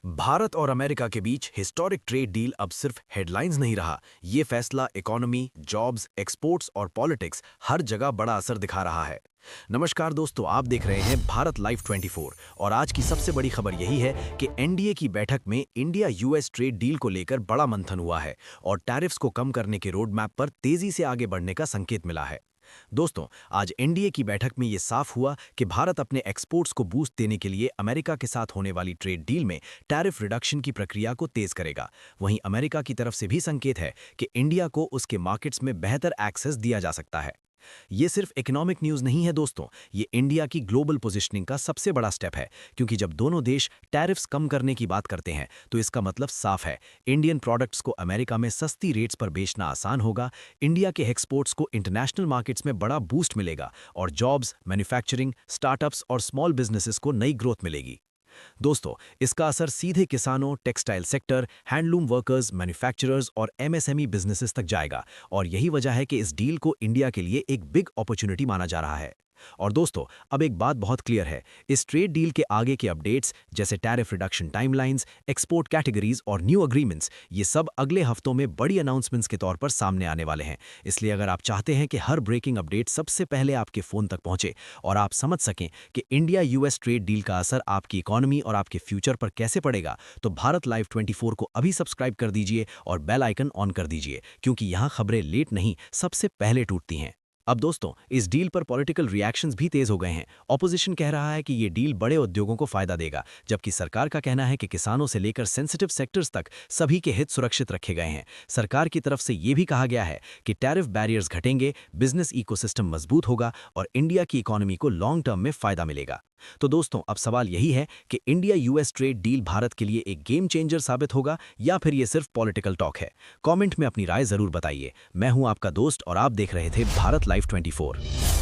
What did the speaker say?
भारत और अमेरिका के बीच historic trade deal अब सिर्फ हेडलाइंस नहीं रहा। ये फैसला इकोनॉमी, जॉब्स, एक्सपोर्ट्स और पॉलिटिक्स हर जगह बड़ा असर दिखा रहा है। नमस्कार दोस्तों, आप देख रहे हैं भारत लाइव 24 और आज की सबसे बड़ी खबर यही है कि एनडीए की बैठक में इंडिया यूएस ट्रेड डील को लेकर बड़ा मंथन हुआ है और टैरिफ्स को कम करने के रोड मैप पर तेजी से आगे बढ़ने का संकेत मिला है। दोस्तों, आज एनडीए की बैठक में ये साफ हुआ कि भारत अपने एक्सपोर्ट्स को बूस्ट देने के लिए अमेरिका के साथ होने वाली ट्रेड डील में टैरिफ रिडक्शन की प्रक्रिया को तेज करेगा। वहीं अमेरिका की तरफ से भी संकेत है कि इंडिया को उसके मार्केट्स में बेहतर एक्सेस दिया जा सकता है। ये सिर्फ इकोनॉमिक न्यूज़ नहीं है दोस्तों, ये इंडिया की ग्लोबल पोजीशनिंग का सबसे बड़ा स्टेप है, क्योंकि जब दोनों देश टैरिफ्स कम करने की बात करते हैं तो इसका मतलब साफ है, इंडियन प्रोडक्ट्स को अमेरिका में सस्ती रेट्स पर बेचना आसान होगा, इंडिया के एक्सपोर्ट्स को इंटरनेशनल मार्केट्स में बड़ा बूस्ट मिलेगा और जॉब्स, मैन्युफैक्चरिंग, स्टार्टअप्स और स्मॉल बिजनेसेस को नई ग्रोथ मिलेगी। दोस्तों, इसका असर सीधे किसानों, textile sector, handloom workers, manufacturers और एमएसएमई बिजनेसेस तक जाएगा और यही वजह है कि इस डील को इंडिया के लिए एक बिग अपॉर्चुनिटी माना जा रहा है। और दोस्तों, अब एक बात बहुत क्लियर है, इस ट्रेड डील के आगे के अपडेट्स जैसे tariff reduction timelines, export categories और न्यू अग्रीमेंट्स, ये सब अगले हफ्तों में बड़ी अनाउंसमेंट्स के तौर पर सामने आने वाले हैं। इसलिए अगर आप चाहते हैं कि हर ब्रेकिंग अपडेट सबसे पहले आपके फोन तक पहुंचे और आप समझ सकें कि इंडिया यूएस ट्रेड डील का असर आपकी इकोनॉमी और आपके फ्यूचर पर कैसे पड़ेगा, तो भारत लाइव 24 को अभी सब्सक्राइब कर दीजिए और बेल आइकन ऑन कर दीजिए, क्योंकि यहाँ खबरें लेट नहीं, सबसे पहले टूटती हैं। अब दोस्तों, इस डील पर पॉलिटिकल रिएक्शंस भी तेज हो गए हैं। ऑपोजिशन कह रहा है कि ये डील बड़े उद्योगों को फायदा देगा, जबकि सरकार का कहना है कि किसानों से लेकर सेंसिटिव सेक्टर्स तक सभी के हित सुरक्षित रखे गए हैं। सरकार की तरफ से ये भी कहा गया है कि टैरिफ बैरियर्स घटेंगे, बिजनेस इकोसिस्टम मजबूत होगा और इंडिया की इकोनॉमी को लॉन्ग टर्म में फायदा मिलेगा। तो दोस्तों, अब सवाल यही है कि India US trade deal Bharat के लिए एक गेम चेंजर साबित होगा या फिर ये सिर्फ पॉलिटिकल टॉक है। कमेंट में अपनी राय जरूर बताइए। मैं हूं आपका दोस्त और आप देख रहे थे भारत लाइव 24।